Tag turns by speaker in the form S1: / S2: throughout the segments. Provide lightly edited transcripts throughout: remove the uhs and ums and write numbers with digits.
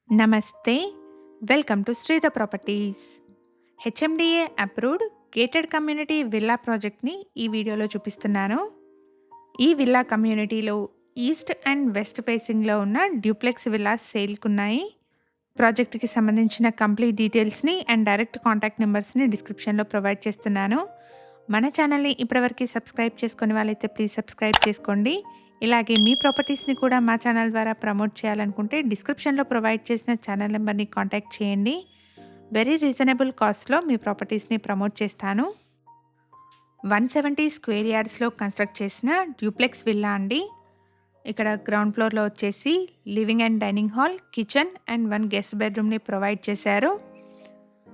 S1: నమస్తే. Welcome to Sridhar properties. HMDA approved gated community villa ప్రాజెక్ట్‌ని ఈ వీడియోలో చూపిస్తున్నాను. ఈ విల్లా కమ్యూనిటీలో ఈస్ట్ అండ్ వెస్ట్ ఫేసింగ్‌లో ఉన్న డ్యూప్లెక్స్ విల్లాస్ సేల్‌కున్నాయి. ప్రాజెక్ట్‌కి సంబంధించిన కంప్లీట్ డీటెయిల్స్‌ని అండ్ డైరెక్ట్ కాంటాక్ట్ నంబర్స్‌ని డిస్క్రిప్షన్‌లో ప్రొవైడ్ చేస్తున్నాను. మన ఛానల్‌ని ఇప్పటివరకు సబ్స్క్రైబ్ చేసుకొని వాళ్ళైతే ప్లీజ్ సబ్స్క్రైబ్ చేసుకోండి. ఇలాగే మీ ప్రాపర్టీస్‌ని కూడా మా ఛానల్ ద్వారా ప్రమోట్ చేయాలనుకుంటే డిస్క్రిప్షన్‌లో ప్రొవైడ్ చేసిన ఛానల్ నెంబర్‌ని కాంటాక్ట్ చేయండి. వెరీ రీజనబుల్ కాస్ట్‌లో మీ ప్రాపర్టీస్‌ని ప్రమోట్ చేస్తాను. 170 స్క్వేర్ యార్డ్స్‌లో కన్స్ట్రక్ట్ చేసిన డ్యూప్లెక్స్ విల్లా అండి. ఇక్కడ గ్రౌండ్ ఫ్లోర్‌లో వచ్చేసి living and dining hall, kitchen and 1 guest బెడ్రూమ్‌ని ప్రొవైడ్ చేశారు.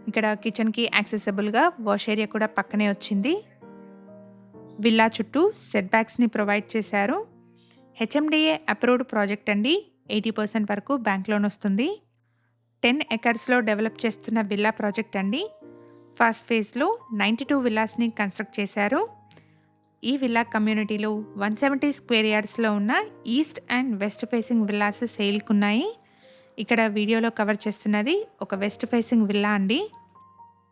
S1: ఇక్కడ కిచెన్‌కి యాక్సెసిబుల్‌గా వాష్ ఏరియా కూడా పక్కనే వచ్చింది. విల్లా చుట్టూ సెట్ బ్యాక్స్‌ని ప్రొవైడ్ చేశారు. హెచ్ఎండిఏ అప్రూవ్డ్ ప్రాజెక్ట్ అండి. 80% వరకు బ్యాంక్ లోన్ వస్తుంది. 10 ఎకర్స్‌లో డెవలప్ చేస్తున్న విల్లా ప్రాజెక్ట్ అండి. ఫస్ట్ ఫేజ్‌లో 92 విల్లాస్‌ని కన్స్ట్రక్ట్ చేశారు. ఈ విల్లా కమ్యూనిటీలో 170 స్క్వేర్ యార్డ్స్‌లో ఉన్న east and west facing villas సేల్‌కున్నాయి. ఇక్కడ వీడియోలో కవర్ చేస్తున్నది ఒక వెస్ట్ ఫేసింగ్ విల్లా అండి.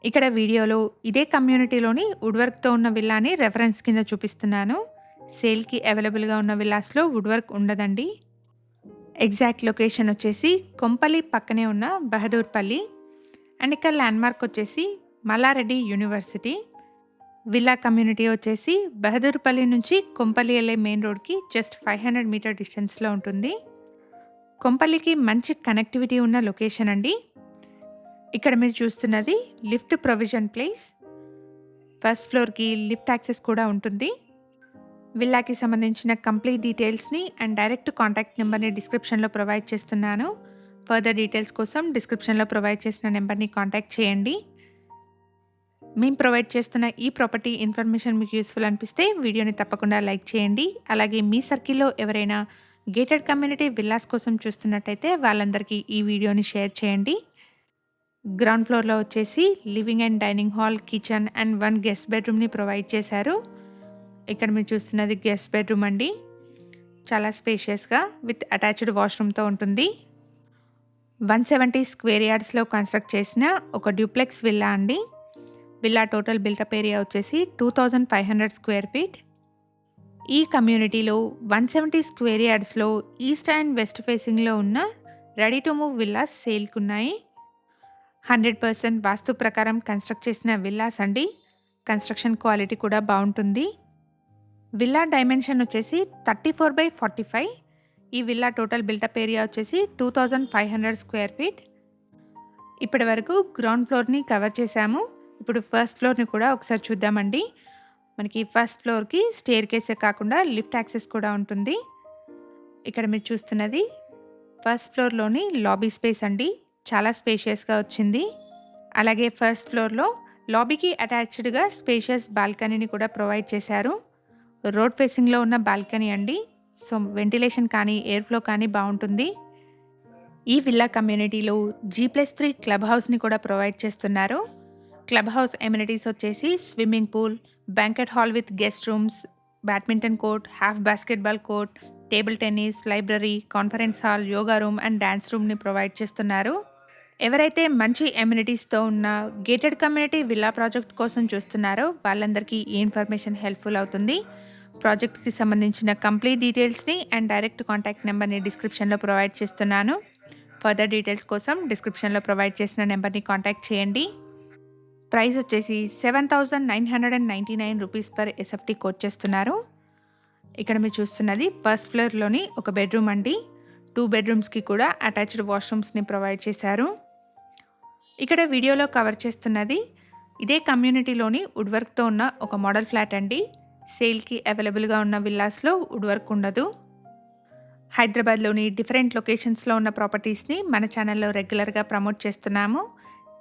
S1: ఇక్కడ వీడియోలో ఇదే కమ్యూనిటీలోని వుడ్ వర్క్‌తో ఉన్న విల్లాని రెఫరెన్స్ కింద చూపిస్తున్నాను. సేల్‌కి అవైలబుల్‌గా ఉన్న విల్లాస్‌లో వుడ్ వర్క్ ఉండదండి. ఎగ్జాక్ట్ లొకేషన్ వచ్చేసి కొంపల్లి పక్కనే ఉన్న బహదూర్పల్లి అండ్ ఇక్కడ ల్యాండ్మార్క్ వచ్చేసి మల్లారెడ్డి యూనివర్సిటీ. విల్లా కమ్యూనిటీ వచ్చేసి బహదూర్పల్లి నుంచి కొంపల్లి వెళ్ళే మెయిన్ రోడ్కి జస్ట్ 500 మీటర్ డిస్టెన్స్లో ఉంటుంది. కొంపల్లికి మంచి కనెక్టివిటీ ఉన్న లొకేషన్ అండి. ఇక్కడ మీరు చూస్తున్నది లిఫ్ట్ ప్రొవిజన్ ప్లేస్. ఫస్ట్ ఫ్లోర్కి లిఫ్ట్ యాక్సెస్ కూడా ఉంటుంది. విల్లాకి సంబంధించిన కంప్లీట్ డీటెయిల్స్ని అండ్ డైరెక్ట్ కాంటాక్ట్ నెంబర్ని డిస్క్రిప్షన్లో ప్రొవైడ్ చేస్తున్నాను. ఫర్దర్ డీటెయిల్స్ కోసం డిస్క్రిప్షన్లో ప్రొవైడ్ చేసిన నెంబర్ని కాంటాక్ట్ చేయండి. మేము ప్రొవైడ్ చేస్తున్న ఈ ప్రాపర్టీ ఇన్ఫర్మేషన్ మీకు యూస్ఫుల్ అనిపిస్తే వీడియోని తప్పకుండా లైక్ చేయండి. అలాగే మీ సర్కిల్లో ఎవరైనా గేటెడ్ కమ్యూనిటీ విల్లాస్ కోసం చూస్తున్నట్టయితే వాళ్ళందరికీ ఈ వీడియోని షేర్ చేయండి. గ్రౌండ్ ఫ్లోర్లో వచ్చేసి living and dining hall, kitchen and 1 guest బెడ్రూమ్ని ప్రొవైడ్ చేశారు. ఇక్కడ మీరు చూస్తున్నది గెస్ట్ బెడ్రూమ్ అండి. చాలా స్పేషియస్గా విత్ అటాచ్డ్ వాష్రూమ్తో ఉంటుంది. 170 స్క్వేర్ యార్డ్స్లో కన్స్ట్రక్ట్ చేసిన ఒక డ్యూప్లెక్స్ విల్లా అండి. విల్లా టోటల్ బిల్టప్ ఏరియా వచ్చేసి 2500 స్క్వేర్ ఫీట్. ఈ కమ్యూనిటీలో 170 స్క్వేర్ యార్డ్స్లో ఈస్ట్ అండ్ వెస్ట్ ఫేసింగ్లో ఉన్న రెడీ టు మూవ్ విల్లాస్ సేల్కున్నాయి. 100% వాస్తు ప్రకారం కన్స్ట్రక్ట్ చేసిన విల్లాస్ అండి. కన్స్ట్రక్షన్ క్వాలిటీ కూడా బాగుంటుంది. విల్లా డైమెన్షన్ వచ్చేసి 34/45. ఈ విల్లా టోటల్ బిల్టప్ ఏరియా వచ్చేసి 2500 స్క్వేర్ ఫీట్. ఇప్పటి వరకు గ్రౌండ్ ఫ్లోర్ని కవర్ చేశాము. ఇప్పుడు ఫస్ట్ ఫ్లోర్ని కూడా ఒకసారి చూద్దామండి. మనకి ఫస్ట్ ఫ్లోర్కి స్టేర్ కేసే కాకుండా లిఫ్ట్ యాక్సెస్ కూడా ఉంటుంది. ఇక్కడ మీరు చూస్తున్నది ఫస్ట్ ఫ్లోర్లోని లాబీ స్పేస్ అండి. చాలా స్పేషియస్గా వచ్చింది. అలాగే ఫస్ట్ ఫ్లోర్లో లాబీకి అటాచ్డ్గా స్పేషియస్ బాల్కనీని కూడా ప్రొవైడ్ చేశారు. రోడ్ ఫేసింగ్లో ఉన్న బాల్కనీ అండి. సో వెంటిలేషన్ కానీ ఎయిర్ ఫ్లో కానీ బాగుంటుంది. ఈ విల్లా కమ్యూనిటీలో G+3 క్లబ్ హౌస్ని కూడా ప్రొవైడ్ చేస్తున్నారు. క్లబ్ హౌస్ ఎమ్యూనిటీస్ వచ్చేసి swimming pool, banquet hall with guest rooms, badminton court, half basketball court, table tennis, library, conference hall, yoga room and dance రూమ్ని ప్రొవైడ్ చేస్తున్నారు. ఎవరైతే మంచి ఎమ్యూనిటీస్తో ఉన్న గేటెడ్ కమ్యూనిటీ విల్లా ప్రాజెక్ట్ కోసం చూస్తున్నారో వాళ్ళందరికీ ఈ ఇన్ఫర్మేషన్ హెల్ప్ఫుల్ అవుతుంది. ప్రాజెక్ట్కి సంబంధించిన కంప్లీట్ డీటెయిల్స్ని అండ్ డైరెక్ట్ కాంటాక్ట్ నెంబర్ని డిస్క్రిప్షన్లో ప్రొవైడ్ చేస్తున్నాను. ఫర్దర్ డీటెయిల్స్ కోసం డిస్క్రిప్షన్లో ప్రొవైడ్ చేసిన నెంబర్ని కాంటాక్ట్ చేయండి. ప్రైస్ వచ్చేసి 7,999 రూపీస్ పర్ ఎస్ఎఫ్టీ కోట్ చేస్తున్నారు. ఇక్కడ మీరు చూస్తున్నది ఫస్ట్ ఫ్లోర్లోని ఒక బెడ్రూమ్ అండి. 2 బెడ్రూమ్స్కి కూడా అటాచ్డ్ వాష్రూమ్స్ని ప్రొవైడ్ చేశారు. ఇక్కడ వీడియోలో కవర్ చేస్తున్నది ఇదే కమ్యూనిటీలోని వుడ్ వర్క్తో ఉన్న ఒక మోడల్ ఫ్లాట్ అండి. సేల్కి అవైలబుల్గా ఉన్న విల్లాస్లో వుడ్ వర్క్ ఉండదు. హైదరాబాద్లోని డిఫరెంట్ లొకేషన్స్లో ఉన్న ప్రాపర్టీస్ని మన ఛానల్లో రెగ్యులర్గా ప్రమోట్ చేస్తున్నాము.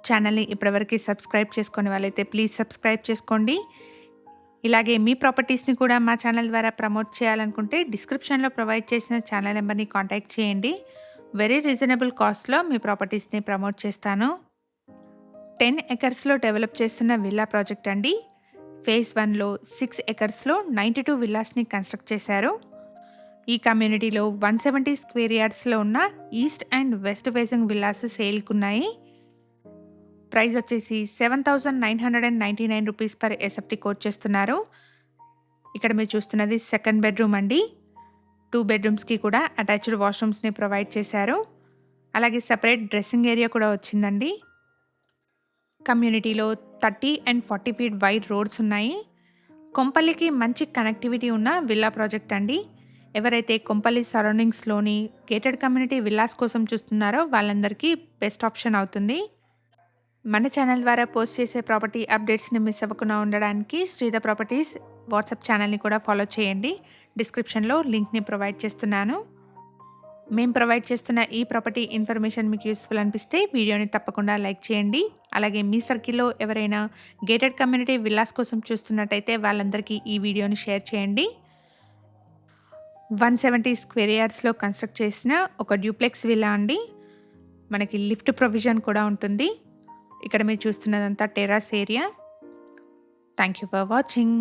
S1: ఛానల్ని ఇప్పటివరకు సబ్స్క్రైబ్ చేసుకునే వాళ్ళైతే ప్లీజ్ సబ్స్క్రైబ్ చేసుకోండి. ఇలాగే మీ ప్రాపర్టీస్ని కూడా మా ఛానల్ ద్వారా ప్రమోట్ చేయాలనుకుంటే డిస్క్రిప్షన్లో ప్రొవైడ్ చేసిన ఛానల్ నెంబర్ని కాంటాక్ట్ చేయండి. వెరీ రీజనబుల్ కాస్ట్లో మీ ప్రాపర్టీస్ని ప్రమోట్ చేస్తాను. 10 ఎకర్స్లో డెవలప్ చేస్తున్న విల్లా ప్రాజెక్ట్ అండి. ఫేజ్ 1లో 6 ఎకర్స్లో 92 విల్లాస్ని కన్స్ట్రక్ట్ చేశారు. ఈ కమ్యూనిటీలో 170 స్క్వేర్ యార్డ్స్లో ఉన్న east and west facing villas సేల్కున్నాయి. ప్రైస్ వచ్చేసి 7,999 రూపీస్ పర్ ఎస్ఎఫ్టీ కోట్ చేస్తున్నారు. ఇక్కడ మీరు చూస్తున్నది సెకండ్ బెడ్రూమ్ అండి. 2 బెడ్రూమ్స్కి కూడా అటాచ్డ్ వాష్రూమ్స్ని ప్రొవైడ్ చేశారు. అలాగే సపరేట్ డ్రెస్సింగ్ ఏరియా కూడా వచ్చిందండి. కమ్యూనిటీలో 30 అండ్ 40 ఫీట్ వైడ్ రోడ్స్ ఉన్నాయి. కొంపల్లికి మంచి కనెక్టివిటీ ఉన్న విల్లా ప్రాజెక్ట్ అండి. ఎవరైతే కొంపల్లి సరౌండింగ్స్లోని గేటెడ్ కమ్యూనిటీ విల్లాస్ కోసం చూస్తున్నారో వాళ్ళందరికీ బెస్ట్ ఆప్షన్ అవుతుంది. మన ఛానల్ ద్వారా పోస్ట్ చేసే ప్రాపర్టీ అప్డేట్స్ని మిస్ అవ్వకుండా ఉండడానికి శ్రీధర్ ప్రాపర్టీస్ వాట్సాప్ ఛానల్ని కూడా ఫాలో చేయండి. డిస్క్రిప్షన్లో లింక్ని ప్రొవైడ్ చేస్తున్నాను. మేము ప్రొవైడ్ చేస్తున్న ఈ ప్రాపర్టీ ఇన్ఫర్మేషన్ మీకు యూస్ఫుల్ అనిపిస్తే వీడియోని తప్పకుండా లైక్ చేయండి. అలాగే మీ సర్కిల్లో ఎవరైనా గేటెడ్ కమ్యూనిటీ విల్లాస్ కోసం చూస్తున్నట్టయితే వాళ్ళందరికీ ఈ వీడియోని షేర్ చేయండి. 170 స్క్వేర్ యార్డ్స్లో కన్స్ట్రక్ట్ చేసిన ఒక డ్యూప్లెక్స్ విల్లా అండి. మనకి లిఫ్ట్ ప్రొవిజన్ కూడా ఉంటుంది. ఇక్కడ మీరు చూస్తున్నదంతా terrace area. Thank you for watching.